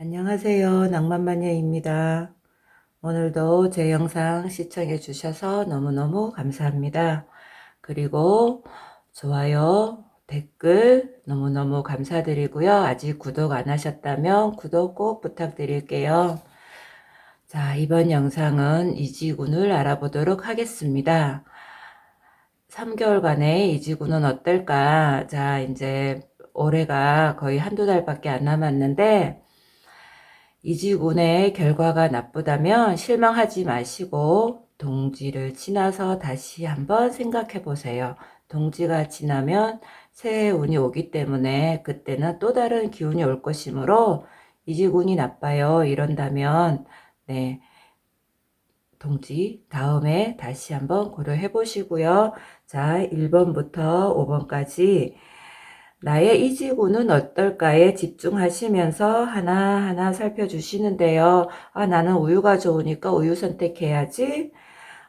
안녕하세요. 낭만마녀입니다. 오늘도 제 영상 시청해 주셔서 너무너무 감사합니다. 그리고 좋아요, 댓글 너무너무 감사드리고요. 아직 구독 안 하셨다면 구독 꼭 부탁드릴게요. 자, 이번 영상은 이지군을 알아보도록 하겠습니다. 3개월간의 이지군은 어떨까? 자, 이제 올해가 거의 한두 달밖에 안 남았는데 이지군의 결과가 나쁘다면 실망하지 마시고 동지를 지나서 다시 한번 생각해 보세요. 동지가 지나면 새해 운이 오기 때문에 그때는 또 다른 기운이 올 것이므로 이지군이 나빠요 이런다면 네, 동지 다음에 다시 한번 고려해 보시고요. 자, 1번부터 5번까지 나의 이지구는 어떨까에 집중하시면서 하나하나 살펴주시는데요. 아, 나는 우유가 좋으니까 우유 선택해야지.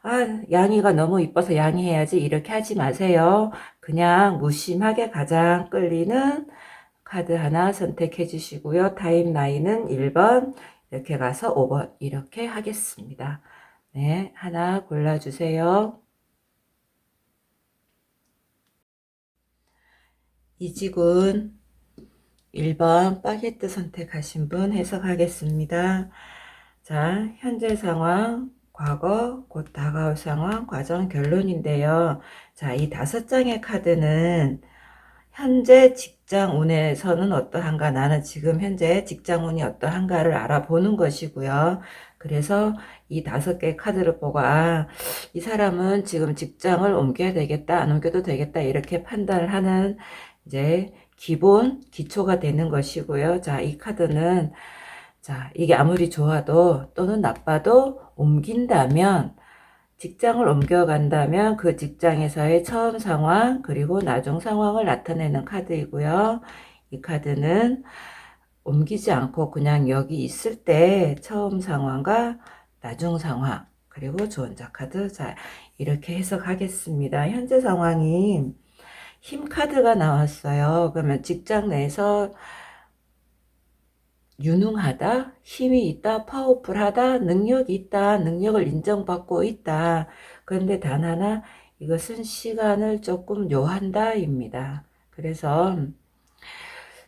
아, 양이가 너무 이뻐서 양이 해야지. 이렇게 하지 마세요. 그냥 무심하게 가장 끌리는 카드 하나 선택해 주시고요. 타임라인은 1번, 이렇게 가서 5번, 이렇게 하겠습니다. 네, 하나 골라주세요. 이지군 1번 바게트 선택하신 분 해석하겠습니다. 자, 현재 상황, 과거, 곧 다가올 상황, 과정, 결론인데요. 자, 이 5장의 카드는 현재 직장 운에서는 어떠한가, 나는 지금 현재 직장 운이 어떠한가를 알아보는 것이고요. 그래서 이 5개의 카드를 보고 이 사람은 지금 직장을 옮겨야 되겠다, 안 옮겨도 되겠다 이렇게 판단을 하는 이제 기본 기초가 되는 것이고요. 자, 이 카드는 자, 이게 아무리 좋아도 또는 나빠도 옮긴다면, 직장을 옮겨간다면 그 직장에서의 처음 상황 그리고 나중 상황을 나타내는 카드이고요. 이 카드는 옮기지 않고 그냥 여기 있을 때 처음 상황과 나중 상황 그리고 주원자 카드, 자, 이렇게 해석하겠습니다. 현재 상황이 힘 카드가 나왔어요. 그러면 직장 내에서 유능하다, 힘이 있다, 파워풀하다, 능력이 있다, 능력을 인정받고 있다. 그런데 단 하나, 이것은 시간을 조금 요한다 입니다. 그래서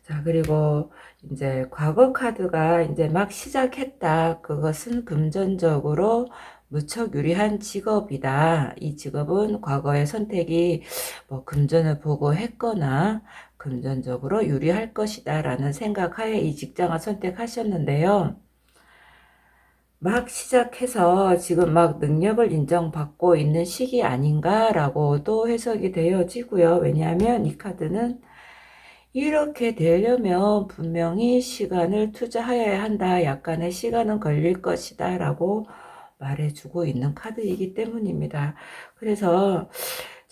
자, 그리고 이제 과거 카드가 이제 막 시작했다. 그것은 금전적으로 무척 유리한 직업이다. 이 직업은 과거의 선택이 뭐 금전을 보고 했거나 금전적으로 유리할 것이다 라는 생각하에 이 직장을 선택하셨는데요. 막 시작해서 지금 막 능력을 인정받고 있는 시기 아닌가라고도 해석이 되어지고요. 왜냐하면 이 카드는 이렇게 되려면 분명히 시간을 투자하여야 한다. 약간의 시간은 걸릴 것이다. 라고 말해주고 있는 카드이기 때문입니다. 그래서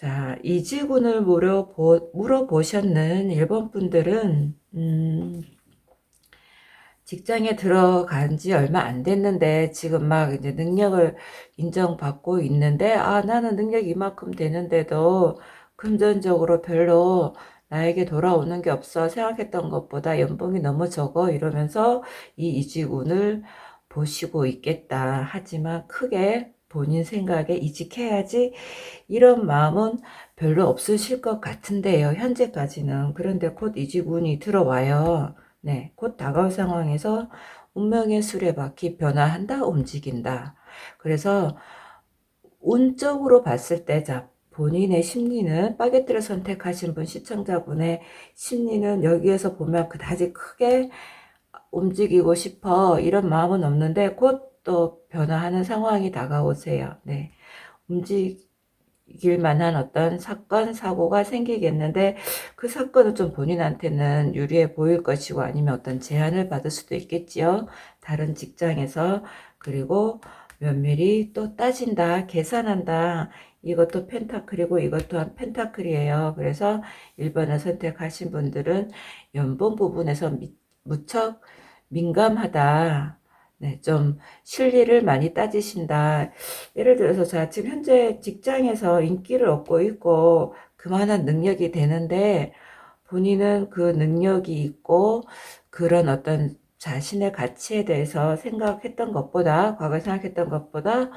자, 이지군을 물어보셨는 일본 분들은 직장에 들어간 지 얼마 안 됐는데 지금 막 이제 능력을 인정받고 있는데 나는 능력이 이만큼 되는데도 금전적으로 별로 나에게 돌아오는 게 없어. 생각했던 것보다 연봉이 너무 적어. 이러면서 이 이직운을 보시고 있겠다. 하지만 크게 본인 생각에 이직해야지 이런 마음은 별로 없으실 것 같은데요. 현재까지는. 그런데 곧 이직운이 들어와요. 네, 곧 다가올 상황에서 운명의 수레바퀴 변화한다, 움직인다. 그래서 운적으로 봤을 때, 자, 본인의 심리는 바게트를 선택하신 분, 시청자분의 심리는 여기에서 보면 그다지 크게 움직이고 싶어 이런 마음은 없는데 곧 또 변화하는 상황이 다가오세요. 네, 움직일 만한 어떤 사건, 사고가 생기겠는데 그 사건은 좀 본인한테는 유리해 보일 것이고 아니면 어떤 제안을 받을 수도 있겠지요. 다른 직장에서. 그리고 면밀히 또 따진다, 계산한다. 이것도 펜타클이고 이것 또한 펜타클이에요. 그래서 1번을 선택하신 분들은 연봉 부분에서 무척 민감하다. 네, 좀 실리를 많이 따지신다. 예를 들어서 자, 지금 현재 직장에서 인기를 얻고 있고 그만한 능력이 되는데 본인은 그 능력이 있고 그런 어떤 자신의 가치에 대해서 생각했던 것보다, 과거에 생각했던 것보다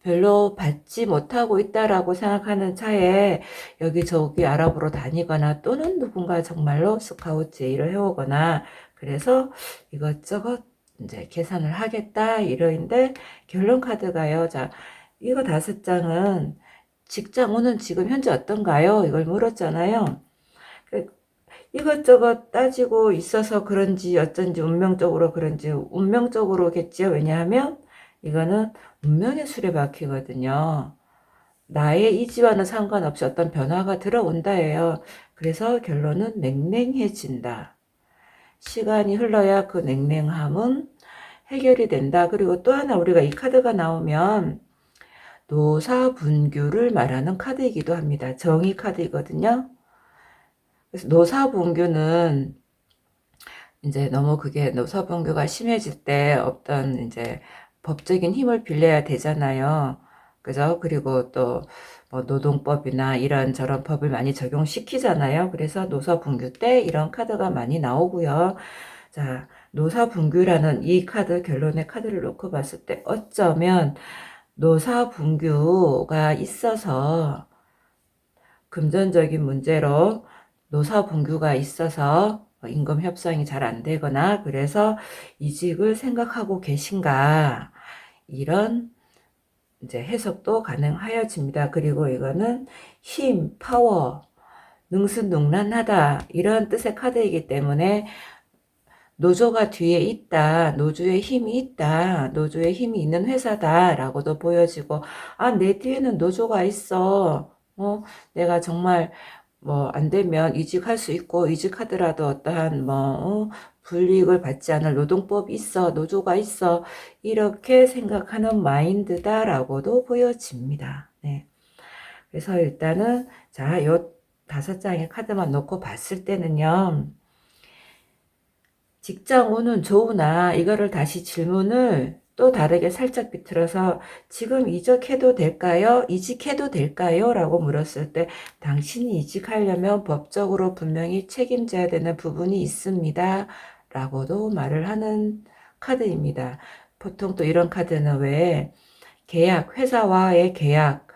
별로 받지 못하고 있다라고 생각하는 차에 여기저기 알아보러 다니거나, 또는 누군가 정말로 스카우트 제의를 해오거나, 그래서 이것저것 이제 계산을 하겠다 이러인데, 결론 카드가요. 자, 이거 5장은 직장운은 지금 현재 어떤가요? 이걸 물었잖아요. 이것저것 따지고 있어서 그런지 어쩐지 운명적으로 그런지 운명적으로겠지요. 왜냐하면 이거는 운명의 수레바퀴거든요. 나의 이지와는 상관없이 어떤 변화가 들어온다예요. 그래서 결론은 냉랭해진다. 시간이 흘러야 그 냉랭함은 해결이 된다. 그리고 또 하나, 우리가 이 카드가 나오면 노사분규를 말하는 카드이기도 합니다. 정의 카드이거든요. 그래서 노사분규는 이제 너무 그게 노사분규가 심해질 때 어떤 이제 법적인 힘을 빌려야 되잖아요. 그죠? 그리고 또 뭐 노동법이나 이런 저런 법을 많이 적용시키잖아요. 그래서 노사분규 때 이런 카드가 많이 나오고요. 자, 노사분규라는 이 카드, 결론의 카드를 놓고 봤을 때 어쩌면 노사분규가 있어서, 금전적인 문제로 노사분규가 있어서 임금 협상이 잘 안 되거나, 그래서 이직을 생각하고 계신가, 이런 이제 해석도 가능하여집니다. 그리고 이거는 힘, 파워, 능수능란하다 이런 뜻의 카드이기 때문에 노조가 뒤에 있다, 노조의 힘이 있다, 노조의 힘이 있는 회사다 라고도 보여지고, 아, 내 뒤에는 노조가 있어, 내가 정말 뭐 안 되면 이직할 수 있고, 이직하더라도 어떠한 불이익을 받지 않을 노동법이 있어, 노조가 있어, 이렇게 생각하는 마인드다라고도 보여집니다. 네. 그래서 일단은 자, 요 5장의 카드만 놓고 봤을 때는요, 직장 운은 좋으나, 이거를 다시 질문을 또 다르게 살짝 비틀어서 지금 이직해도 될까요? 이직해도 될까요? 라고 물었을 때, 당신이 이직하려면 법적으로 분명히 책임져야 되는 부분이 있습니다. 라고도 말을 하는 카드입니다. 보통 또 이런 카드는 왜 계약, 회사와의 계약,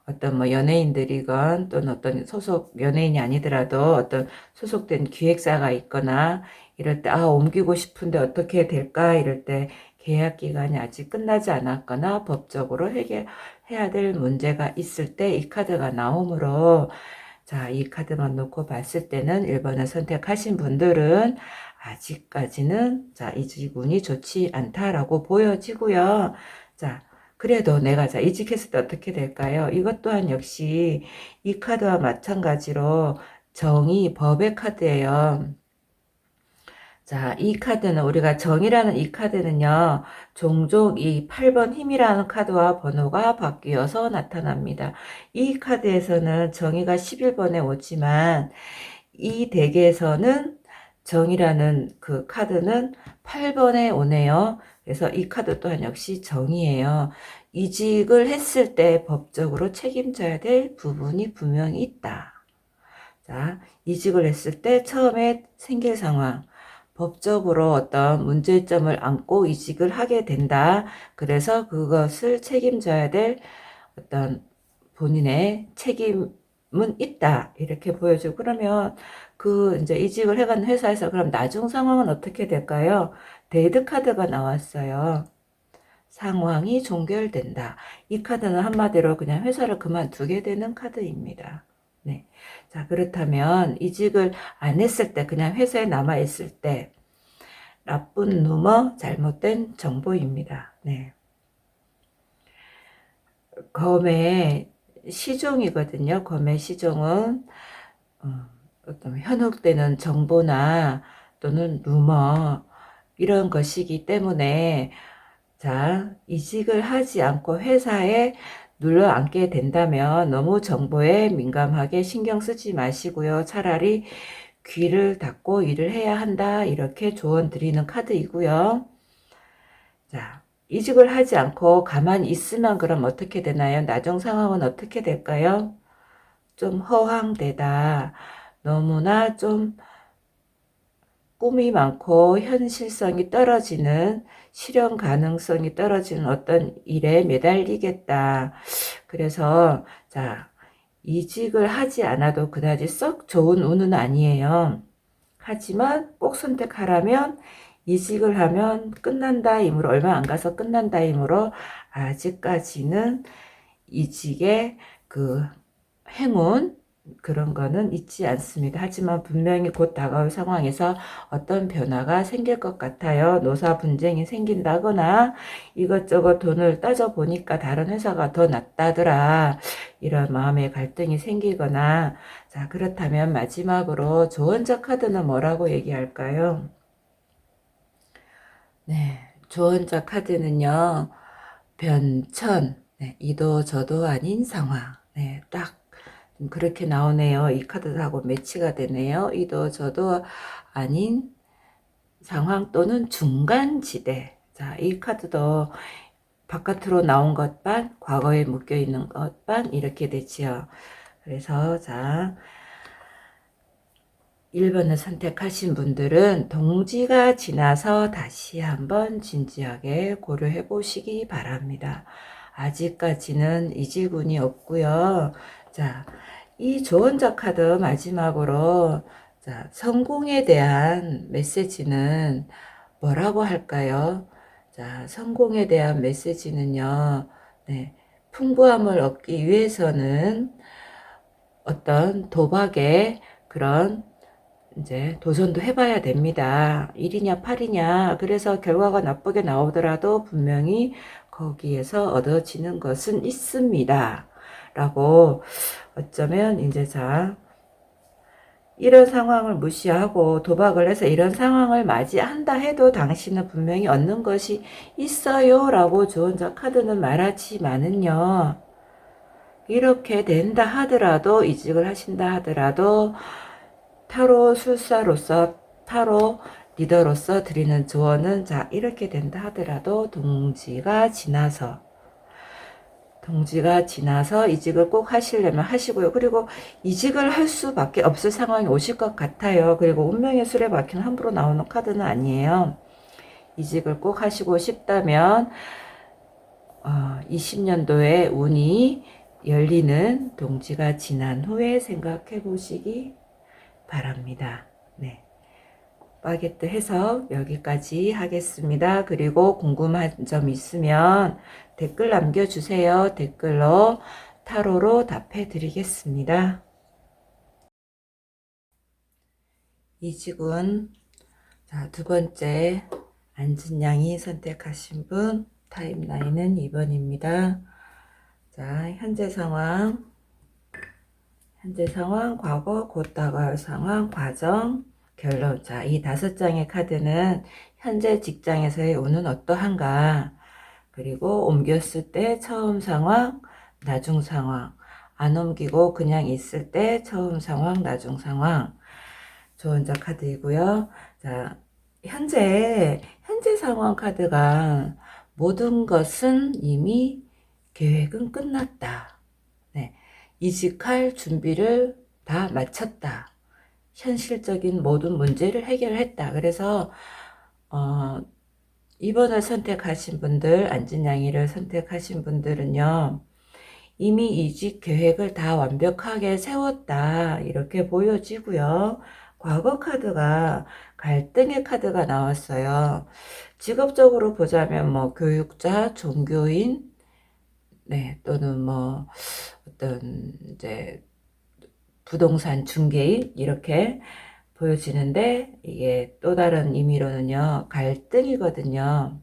어떤 뭐 연예인들이건 또는 어떤 소속 연예인이 아니더라도 어떤 소속된 기획사가 있거나 이럴 때, 아, 옮기고 싶은데 어떻게 될까? 이럴 때 계약 기간이 아직 끝나지 않았거나 법적으로 해결해야 될 문제가 있을 때 이 카드가 나오므로, 자, 이 카드만 놓고 봤을 때는 1번을 선택하신 분들은 아직까지는, 자, 이직운이 좋지 않다라고 보여지고요. 자, 그래도 내가, 자, 이직했을 때 어떻게 될까요? 이것 또한 역시 이 카드와 마찬가지로 정의, 법의 카드예요. 자, 이 카드는, 우리가 정이라는 이 카드는요, 종종 이 8번 힘이라는 카드와 번호가 바뀌어서 나타납니다. 이 카드에서는 정의가 11번에 오지만, 이 덱에서는 정이라는 그 카드는 8번에 오네요. 그래서 이 카드 또한 역시 정이에요. 이직을 했을 때 법적으로 책임져야 될 부분이 분명히 있다. 자, 이직을 했을 때 처음에 생길 상황, 법적으로 어떤 문제점을 안고 이직을 하게 된다. 그래서 그것을 책임져야 될 어떤 본인의 책임은 있다. 이렇게 보여주고, 그러면 그 이제 이직을 해간 회사에서 그럼 나중 상황은 어떻게 될까요? 데드 카드가 나왔어요. 상황이 종결된다. 이 카드는 한마디로 그냥 회사를 그만두게 되는 카드입니다. 네. 자, 그렇다면 이직을 안 했을 때, 그냥 회사에 남아 있을 때, 나쁜 루머, 잘못된 정보입니다. 네. 검의 시종이거든요. 검의 시종은 어떤 현혹되는 정보나 또는 루머, 이런 것이기 때문에, 자, 이직을 하지 않고 회사에 눌러 앉게 된다면 너무 정보에 민감하게 신경 쓰지 마시고요. 차라리 귀를 닫고 일을 해야 한다. 이렇게 조언 드리는 카드이고요. 자, 이직을 하지 않고 가만히 있으면 그럼 어떻게 되나요? 나중 상황은 어떻게 될까요? 좀 허황되다. 너무나 좀 꿈이 많고 현실성이 떨어지는 실현 가능성이 떨어지는 어떤 일에 매달리겠다. 그래서 자, 이직을 하지 않아도 그다지 썩 좋은 운은 아니에요. 하지만 꼭 선택하라면 이직을 하면 끝난다 이므로 얼마 안 가서 끝난다 이므로 아직까지는 이직의 그 행운 그런 거는 있지 않습니다. 하지만 분명히 곧 다가올 상황에서 어떤 변화가 생길 것 같아요. 노사 분쟁이 생긴다거나 이것저것 돈을 따져보니까 다른 회사가 더 낫다더라. 이런 마음의 갈등이 생기거나 자 그렇다면 마지막으로 조언자 카드는 뭐라고 얘기할까요? 네, 조언자 카드는요. 변천, 네, 이도 저도 아닌 상황. 네, 딱 그렇게 나오네요. 이 카드하고 매치가 되네요. 이도 저도 아닌 상황 또는 중간지대. 자, 이 카드도 바깥으로 나온 것 반, 과거에 묶여 있는 것 반, 이렇게 되지요. 그래서, 자, 1번을 선택하신 분들은 동지가 지나서 다시 한번 진지하게 고려해 보시기 바랍니다. 아직까지는 이직운이 없고요. 자, 이 조언자 카드 마지막으로 자, 성공에 대한 메시지는 뭐라고 할까요? 자, 성공에 대한 메시지는요. 네, 풍부함을 얻기 위해서는 어떤 도박의 그런 이제 도전도 해봐야 됩니다. 1이냐 8이냐 그래서 결과가 나쁘게 나오더라도 분명히 거기에서 얻어지는 것은 있습니다. 라고 어쩌면 이제 자 이런 상황을 무시하고 도박을 해서 이런 상황을 맞이한다 해도 당신은 분명히 얻는 것이 있어요 라고 조언자 카드는 말하지만은요 이렇게 된다 하더라도 이직을 하신다 하더라도 타로 술사로서 타로 리더로서 드리는 조언은 자 이렇게 된다 하더라도 동지가 지나서 이직을 꼭 하시려면 하시고요. 그리고 이직을 할 수밖에 없을 상황이 오실 것 같아요. 그리고 운명의 수레바퀴는 함부로 나오는 카드는 아니에요. 이직을 꼭 하시고 싶다면 20년도에 운이 열리는 동지가 지난 후에 생각해 보시기 바랍니다. 네. 바게트 해석 여기까지 하겠습니다. 그리고 궁금한 점 있으면 댓글 남겨주세요. 댓글로 타로로 답해 드리겠습니다. 이직운 자, 두 번째 안진양이 선택하신 분 타임라인은 2번입니다. 자, 현재 상황, 과거, 곧 다가올 상황, 과정, 결론. 자, 이 5장의 카드는 현재 직장에서의 운은 어떠한가? 그리고 옮겼을 때 처음 상황, 나중 상황. 안 옮기고 그냥 있을 때 처음 상황, 나중 상황. 조언자 카드이고요. 자, 현재 상황 카드가 모든 것은 이미 계획은 끝났다. 네. 이직할 준비를 다 마쳤다. 현실적인 모든 문제를 해결했다. 그래서 2번을 선택하신 분들, 안진양이를 선택하신 분들은요. 이미 이직 계획을 다 완벽하게 세웠다. 이렇게 보여지고요. 과거 카드가 갈등의 카드가 나왔어요. 직업적으로 보자면 뭐 교육자, 종교인, 네, 또는 뭐 어떤 이제 부동산 중개인 이렇게 보여지는데 이게 또 다른 의미로는요. 갈등이거든요.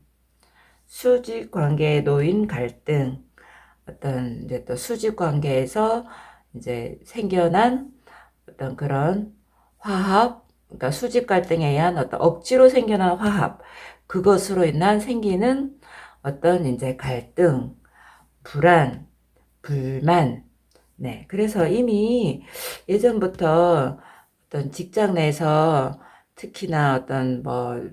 수직 관계에 놓인 갈등. 어떤 이제 또 수직 관계에서 이제 생겨난 어떤 그런 화합, 그러니까 수직 갈등에 의한 어떤 억지로 생겨난 화합, 그것으로 인한 생기는 어떤 이제 갈등, 불안, 불만, 네. 그래서 이미 예전부터 어떤 직장 내에서 특히나 어떤 뭐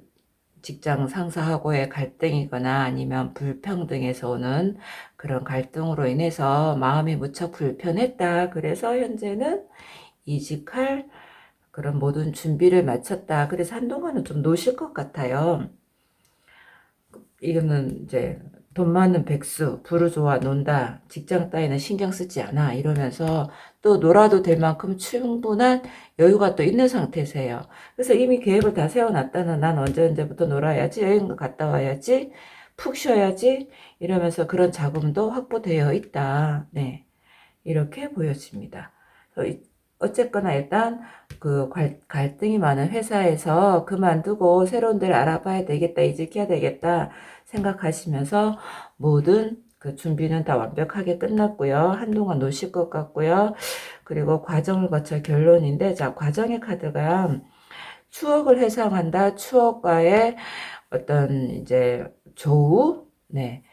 직장 상사하고의 갈등이거나 아니면 불평등에서 오는 그런 갈등으로 인해서 마음이 무척 불편했다. 그래서 현재는 이직할 그런 모든 준비를 마쳤다. 그래서 한동안은 좀 노실 것 같아요. 이거는 이제 돈 많은 백수, 부르주아 논다, 직장 따위는 신경 쓰지 않아 이러면서 또 놀아도 될 만큼 충분한 여유가 또 있는 상태세요. 그래서 이미 계획을 다 세워놨다는, 난 언제부터 놀아야지, 여행 갔다 와야지, 푹 쉬어야지 이러면서 그런 자금도 확보되어 있다. 네, 이렇게 보여집니다. 어쨌거나 일단 그 갈등이 많은 회사에서 그만두고 새로운 데를 알아봐야 되겠다, 이직해야 되겠다 생각하시면서 모든 그 준비는 다 완벽하게 끝났고요. 한동안 노실 것 같고요. 그리고 과정을 거쳐 결론인데, 자, 과정의 카드가 추억을 회상한다. 추억과의 어떤 이제 조우, 네,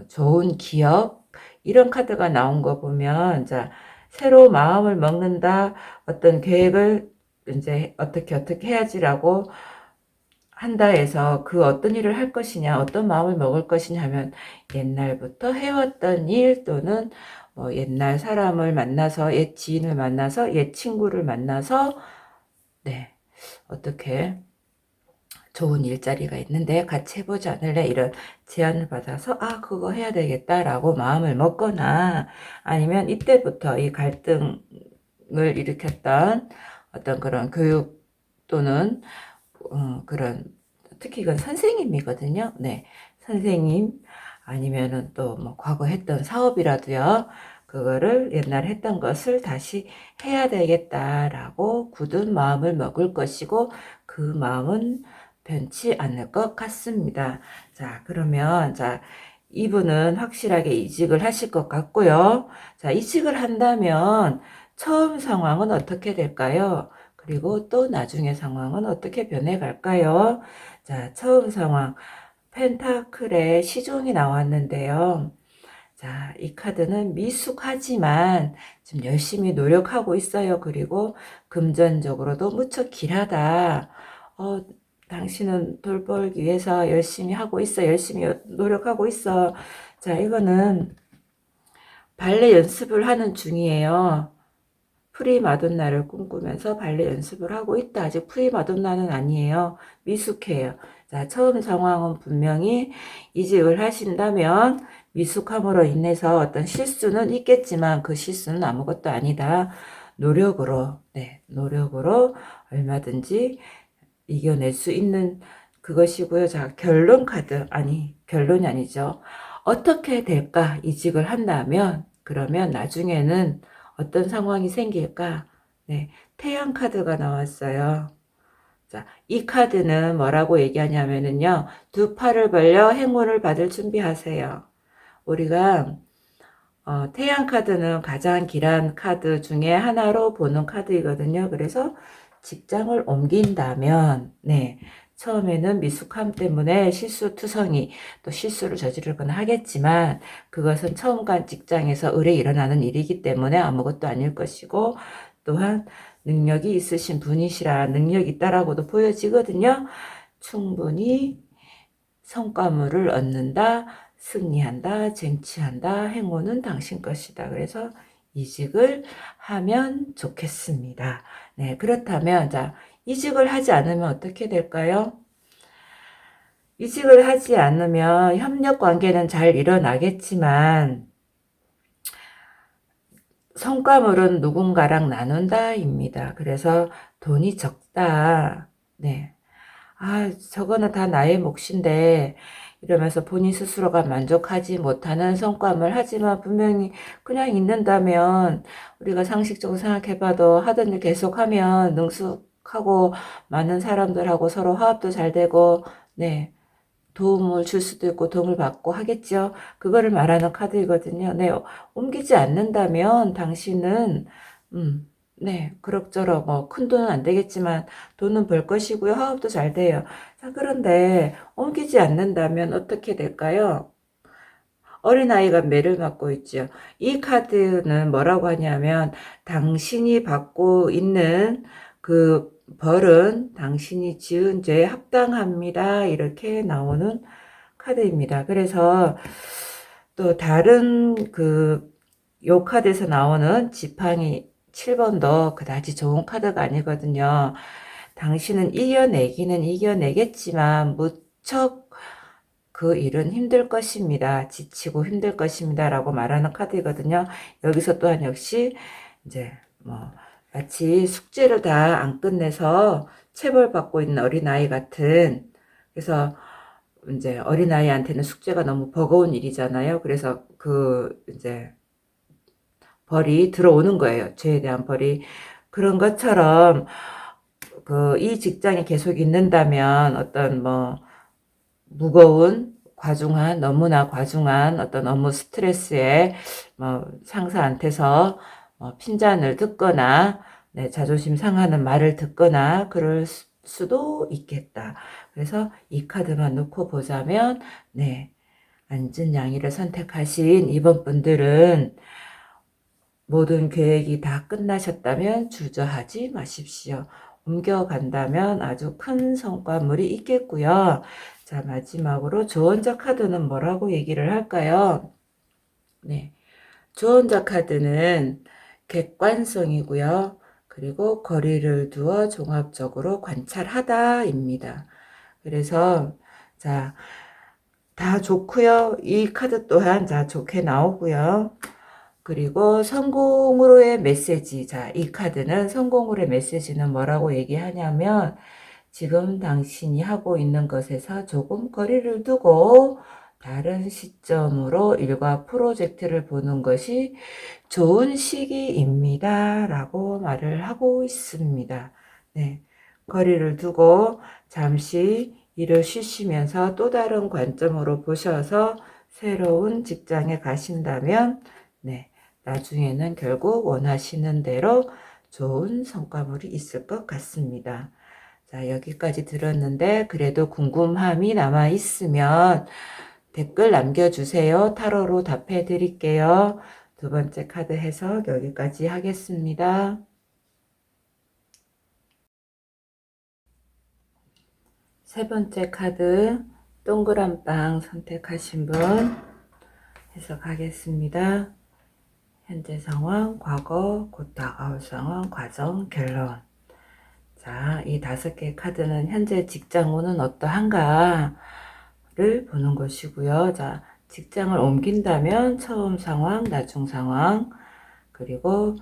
좋은 기억, 이런 카드가 나온 거 보면, 자, 새로 마음을 먹는다. 어떤 계획을 이제 어떻게 해야지라고 한다 해서 그 어떤 일을 할 것이냐, 어떤 마음을 먹을 것이냐 하면 옛날부터 해왔던 일 또는 뭐 옛날 사람을 만나서, 옛 지인을 만나서, 옛 친구를 만나서, 네, 어떻게 좋은 일자리가 있는데 같이 해보지 않을래? 이런 제안을 받아서 아, 그거 해야 되겠다라고 마음을 먹거나, 아니면 이때부터 이 갈등을 일으켰던 어떤 그런 교육 또는 그런, 특히 이건 선생님이거든요. 네, 선생님 아니면은 또 뭐 과거 했던 사업이라도요. 그거를 옛날 했던 것을 다시 해야 되겠다라고 굳은 마음을 먹을 것이고, 그 마음은 변치 않을 것 같습니다. 자, 그러면 자, 이분은 확실하게 이직을 하실 것 같고요. 자, 이직을 한다면 처음 상황은 어떻게 될까요? 그리고 또 나중에 상황은 어떻게 변해갈까요? 자, 처음 상황, 펜타클의 시종이 나왔는데요. 자, 이 카드는 미숙하지만 지금 열심히 노력하고 있어요. 그리고 금전적으로도 무척 길하다. 당신은 돈 벌기 위해서 열심히 하고 있어. 열심히 노력하고 있어. 자, 이거는 발레 연습을 하는 중이에요. 프리마돈나를 꿈꾸면서 발레 연습을 하고 있다. 아직 프리마돈나는 아니에요. 미숙해요. 자, 처음 상황은 분명히 이직을 하신다면 미숙함으로 인해서 어떤 실수는 있겠지만 그 실수는 아무것도 아니다. 노력으로, 네, 노력으로 얼마든지 이겨낼 수 있는 그것이고요. 자, 결론 카드, 아니, 결론이 아니죠. 어떻게 될까? 이직을 한다면, 그러면 나중에는 어떤 상황이 생길까? 네, 태양 카드가 나왔어요. 자, 이 카드는 뭐라고 얘기하냐면은요, 두 팔을 벌려 행운을 받을 준비하세요. 우리가 태양 카드는 가장 길한 카드 중에 하나로 보는 카드이거든요. 그래서 직장을 옮긴다면, 네, 처음에는 미숙함 때문에 실수투성이, 또 실수를 저지르거나 하겠지만 그것은 처음 간 직장에서 을에 일어나는 일이기 때문에 아무것도 아닐 것이고, 또한 능력이 있으신 분이시라 능력이 있다라고도 보여지거든요. 충분히 성과물을 얻는다, 승리한다, 쟁취한다, 행운은 당신 것이다. 그래서 이직을 하면 좋겠습니다. 네, 그렇다면, 자, 이직을 하지 않으면 어떻게 될까요? 이직을 하지 않으면 협력 관계는 잘 일어나겠지만, 성과물은 누군가랑 나눈다입니다. 그래서 돈이 적다. 네. 아, 저거는 다 나의 몫인데 이러면서 본인 스스로가 만족하지 못하는 성과물, 하지만 분명히 그냥 있는다면 우리가 상식적으로 생각해봐도 하던 일 계속하면 능숙하고 많은 사람들하고 서로 화합도 잘 되고, 네, 도움을 줄 수도 있고 도움을 받고 하겠죠. 그거를 말하는 카드이거든요. 네, 옮기지 않는다면 당신은 네, 그럭저럭 뭐 큰 돈은 안 되겠지만 돈은 벌 것이고요. 화업도 잘 돼요. 자, 그런데 옮기지 않는다면 어떻게 될까요? 어린아이가 매를 맞고 있죠. 이 카드는 뭐라고 하냐면 당신이 받고 있는 그 벌은 당신이 지은 죄에 합당합니다. 이렇게 나오는 카드입니다. 그래서 또 다른 요 카드에서 나오는 7번도 그다지 좋은 카드가 아니거든요. 당신은 이겨내기는 이겨내겠지만 무척 그 일은 힘들 것입니다. 지치고 힘들 것입니다. 라고 말하는 카드이거든요. 여기서 또한 역시 이제 뭐 마치 숙제를 다 안 끝내서 체벌받고 있는 어린아이 같은, 그래서 이제 어린아이한테는 숙제가 너무 버거운 일이잖아요. 그래서 그 이제 벌이 들어오는 거예요. 죄에 대한 벌이. 그런 것처럼 그 이 직장에 계속 있는다면 어떤 뭐 무거운 과중한, 너무나 과중한 어떤 업무 스트레스에 뭐 상사한테서 핀잔을 듣거나 네, 자존심 상하는 말을 듣거나 그럴 수도 있겠다. 그래서 이 카드만 놓고 보자면 네, 안전양이를 선택하신 이번 분들은 모든 계획이 다 끝나셨다면 주저하지 마십시오. 옮겨간다면 아주 큰 성과물이 있겠고요. 자, 마지막으로 조언자 카드는 뭐라고 얘기를 할까요? 네, 조언자 카드는 객관성이고요. 그리고 거리를 두어 종합적으로 관찰하다입니다. 그래서 자, 다 좋고요. 이 카드 또한 자 좋게 나오고요. 그리고 성공으로의 메시지. 자, 이 카드는 성공으로의 메시지는 뭐라고 얘기하냐면 지금 당신이 하고 있는 것에서 조금 거리를 두고 다른 시점으로 일과 프로젝트를 보는 것이 좋은 시기입니다. 라고 말을 하고 있습니다. 네. 거리를 두고 잠시 일을 쉬시면서 또 다른 관점으로 보셔서 새로운 직장에 가신다면, 네. 나중에는 결국 원하시는 대로 좋은 성과물이 있을 것 같습니다. 자, 여기까지 들었는데 그래도 궁금함이 남아 있으면 댓글 남겨주세요. 타로로 답해 드릴게요. 두 번째 카드 해석 여기까지 하겠습니다. 세 번째 카드 동그란 빵 선택하신 분 해석하겠습니다. 현재 상황, 과거, 곧 다가올 상황, 과정, 결론. 자, 이 5개 카드는 현재 직장운은 어떠한가를 보는 것이고요. 자, 직장을 옮긴다면 처음 상황, 나중 상황, 그리고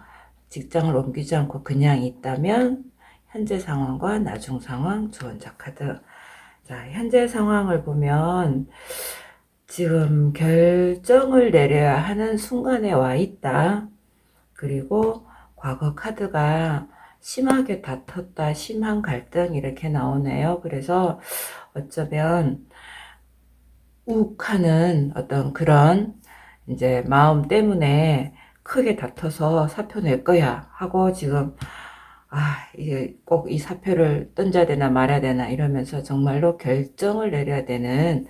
직장을 옮기지 않고 그냥 있다면 현재 상황과 나중 상황, 조언자 카드. 자, 현재 상황을 보면 지금 결정을 내려야 하는 순간에 와 있다. 그리고 과거 카드가 심하게 다퉜다, 심한 갈등 이렇게 나오네요. 그래서 어쩌면 욱하는 어떤 그런 이제 마음 때문에 크게 다퉈서 사표 낼 거야 하고 지금 이게 꼭 이 사표를 던져야 되나 말아야 되나 이러면서 정말로 결정을 내려야 되는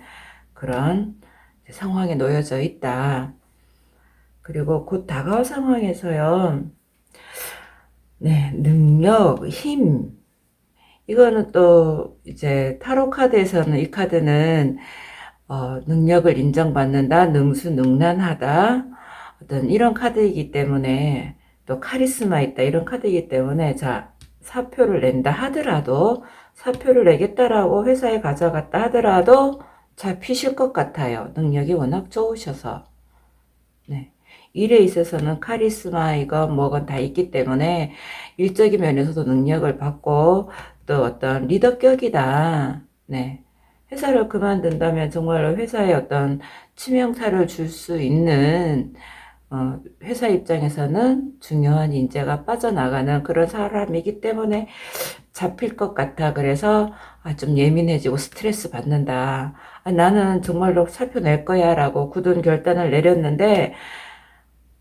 그런 상황에 놓여져 있다. 그리고 곧 다가올 상황에서요. 네, 능력, 힘. 이거는 또 이제 타로 카드에서는 이 카드는 능력을 인정받는다, 능수능란하다, 어떤 이런 카드이기 때문에 또 카리스마 있다 이런 카드이기 때문에 자 사표를 낸다 하더라도 사표를 내겠다라고 회사에 가져갔다 하더라도 잡히실 것 같아요. 능력이 워낙 좋으셔서. 네. 일에 있어서는 카리스마 이건 뭐건 다 있기 때문에 일적인 면에서도 능력을 받고 또 어떤 리더격이다. 네. 회사를 그만둔다면 정말로 회사에 어떤 치명타를 줄 수 있는 회사 입장에서는 중요한 인재가 빠져나가는 그런 사람이기 때문에 잡힐 것 같아. 그래서 좀 예민해지고 스트레스 받는다. 나는 정말로 사표 낼 거야 라고 굳은 결단을 내렸는데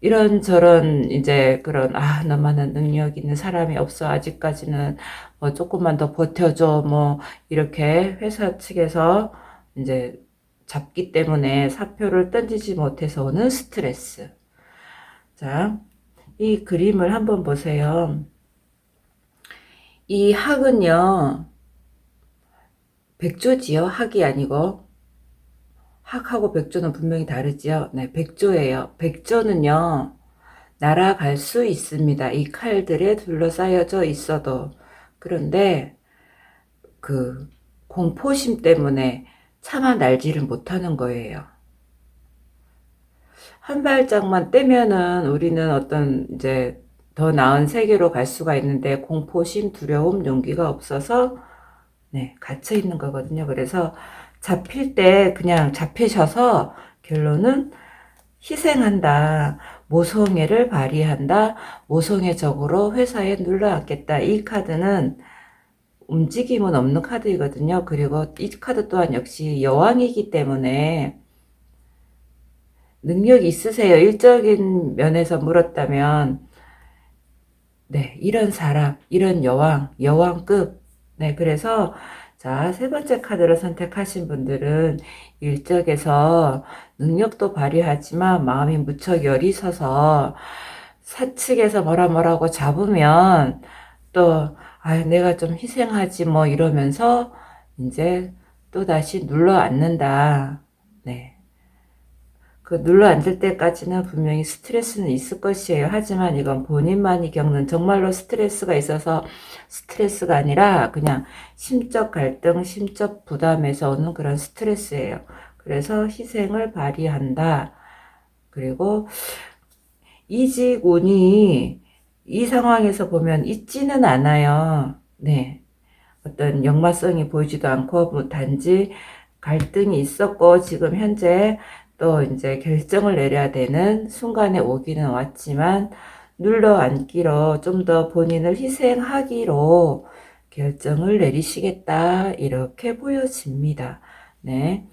이런저런 이제 그런 너만한 능력 있는 사람이 없어 아직까지는 뭐 조금만 더 버텨줘 뭐 이렇게 회사 측에서 이제 잡기 때문에 사표를 던지지 못해서 오는 스트레스. 자, 이 그림을 한번 보세요. 이 학은요 백조지요. 학이 아니고 학하고 백조는 분명히 다르지요. 네, 백조예요. 백조는요 날아갈 수 있습니다. 이 칼들에 둘러싸여져 있어도. 그런데 그 공포심 때문에 차마 날지를 못하는 거예요. 한 발짝만 떼면은 우리는 어떤 이제 더 나은 세계로 갈 수가 있는데 공포심, 두려움, 용기가 없어서 네, 갇혀 있는 거거든요. 그래서 잡힐 때 그냥 잡히셔서 결론은 희생한다. 모성애를 발휘한다. 모성애적으로 회사에 눌러앉겠다. 이 카드는 움직임은 없는 카드이거든요. 그리고 이 카드 또한 역시 여왕이기 때문에 능력이 있으세요. 일적인 면에서 물었다면 네, 이런 사람, 이런 여왕, 여왕급. 네, 그래서 자, 세 번째 카드를 선택하신 분들은 일적에서 능력도 발휘하지만 마음이 무척 열이 서서 사측에서 뭐라고 잡으면 또 아, 내가 좀 희생하지 뭐 이러면서 이제 또 다시 눌러 앉는다. 네. 그 눌러 앉을 때까지는 분명히 스트레스는 있을 것이에요. 하지만 이건 본인만이 겪는 정말로 스트레스가 있어서 스트레스가 아니라 그냥 심적 갈등, 심적 부담에서 오는 그런 스트레스예요. 그래서 희생을 발휘한다. 그리고 이직운이 이 상황에서 보면 있지는 않아요. 네. 어떤 역마성이 보이지도 않고 뭐 단지 갈등이 있었고 지금 현재 또 이제 결정을 내려야 되는 순간에 오기는 왔지만 눌러앉기로 좀 더 본인을 희생하기로 결정을 내리시겠다 이렇게 보여집니다. 네.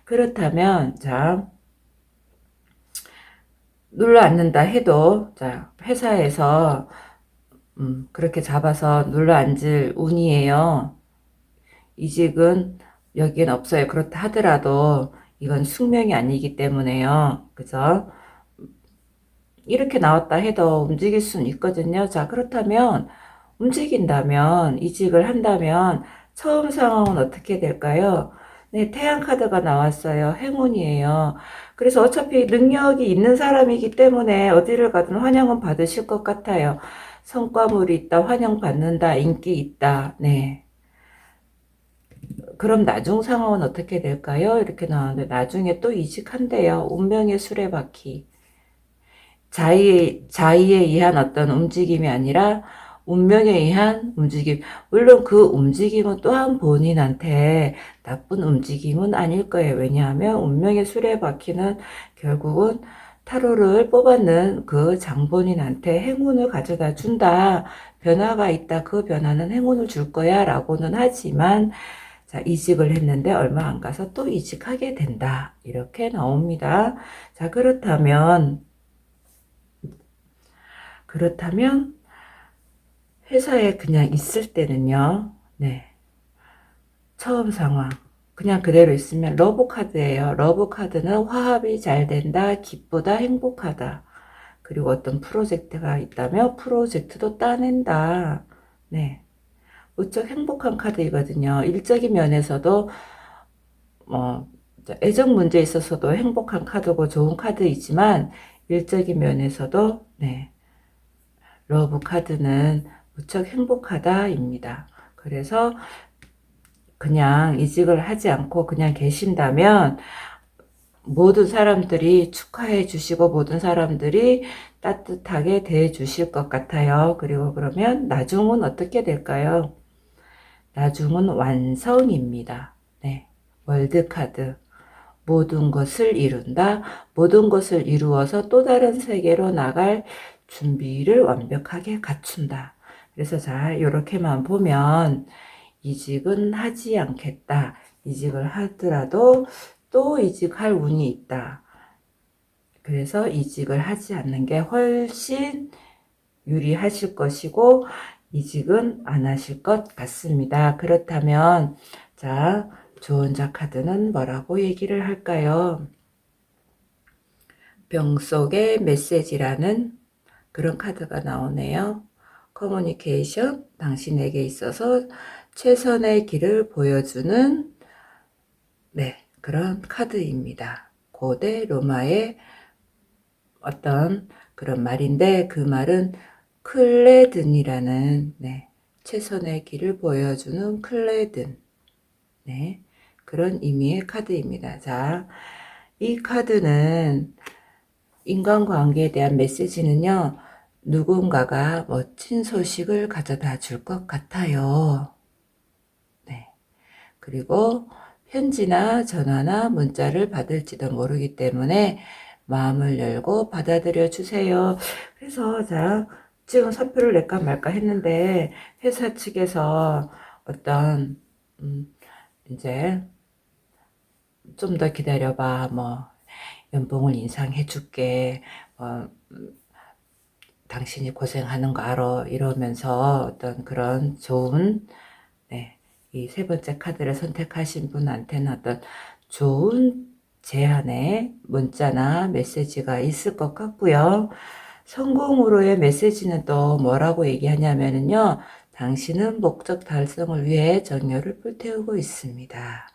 그렇다면 자 눌러앉는다 해도 자 회사에서 그렇게 잡아서 눌러앉을 운이에요. 이직은 여기엔 없어요. 그렇다 하더라도 이건 숙명이 아니기 때문에요. 그죠? 이렇게 나왔다 해도 움직일 수는 있거든요. 자, 그렇다면 움직인다면 이직을 한다면 처음 상황은 어떻게 될까요? 네, 태양 카드가 나왔어요. 행운이에요. 그래서 어차피 능력이 있는 사람이기 때문에 어디를 가든 환영은 받으실 것 같아요. 성과물이 있다, 환영받는다, 인기 있다. 네. 그럼 나중 상황은 어떻게 될까요? 이렇게 나왔는데 나중에 또 이직한대요. 운명의 수레바퀴. 자의에 의한 어떤 움직임이 아니라 운명에 의한 움직임. 물론 그 움직임은 또한 본인한테 나쁜 움직임은 아닐 거예요. 왜냐하면 운명의 수레바퀴는 결국은 타로를 뽑았는 그 장본인한테 행운을 가져다 준다. 변화가 있다. 그 변화는 행운을 줄 거야. 라고는 하지만 자, 이직을 했는데 얼마 안 가서 또 이직하게 된다. 이렇게 나옵니다. 자, 그렇다면 회사에 그냥 있을 때는요. 네. 처음 상황. 그냥 그대로 있으면 러브 카드예요. 러브 카드는 화합이 잘 된다, 기쁘다, 행복하다. 그리고 어떤 프로젝트가 있다면 프로젝트도 따낸다. 네. 무척 행복한 카드이거든요. 일적인 면에서도 뭐 애정 문제에 있어서도 행복한 카드고 좋은 카드이지만 일적인 면에서도 네. 러브 카드는 무척 행복하다입니다. 그래서 그냥 이직을 하지 않고 그냥 계신다면 모든 사람들이 축하해 주시고 모든 사람들이 따뜻하게 대해 주실 것 같아요. 그리고 그러면 나중은 어떻게 될까요? 나중은 완성입니다. 네. 월드카드. 모든 것을 이룬다. 모든 것을 이루어서 또 다른 세계로 나갈 준비를 완벽하게 갖춘다. 그래서 자, 이렇게만 보면 이직은 하지 않겠다. 이직을 하더라도 또 이직할 운이 있다. 그래서 이직을 하지 않는 게 훨씬 유리하실 것이고 이직은 안 하실 것 같습니다. 그렇다면 자, 조언자 카드는 뭐라고 얘기를 할까요? 병 속의 메시지라는 그런 카드가 나오네요. 커뮤니케이션, 당신에게 있어서 최선의 길을 보여주는 네, 그런 카드입니다. 고대 로마의 어떤 그런 말인데 그 말은 클레든이라는 네, 최선의 길을 보여주는 클레든 네, 그런 의미의 카드입니다. 자, 이 카드는 인간관계에 대한 메시지는요. 누군가가 멋진 소식을 가져다 줄 것 같아요. 네. 그리고 편지나 전화나 문자를 받을지도 모르기 때문에 마음을 열고 받아들여 주세요. 그래서 자, 지금 사표를 낼까 말까 했는데 회사 측에서 어떤 이제 좀 더 기다려봐, 뭐 연봉을 인상해 줄게, 당신이 고생하는 거 알아, 이러면서 어떤 그런 좋은 네, 이 세 번째 카드를 선택하신 분한테는 어떤 좋은 제안의 문자나 메시지가 있을 것 같고요. 성공으로의 메시지는 또 뭐라고 얘기하냐면요. 당신은 목적 달성을 위해 정열을 불태우고 있습니다.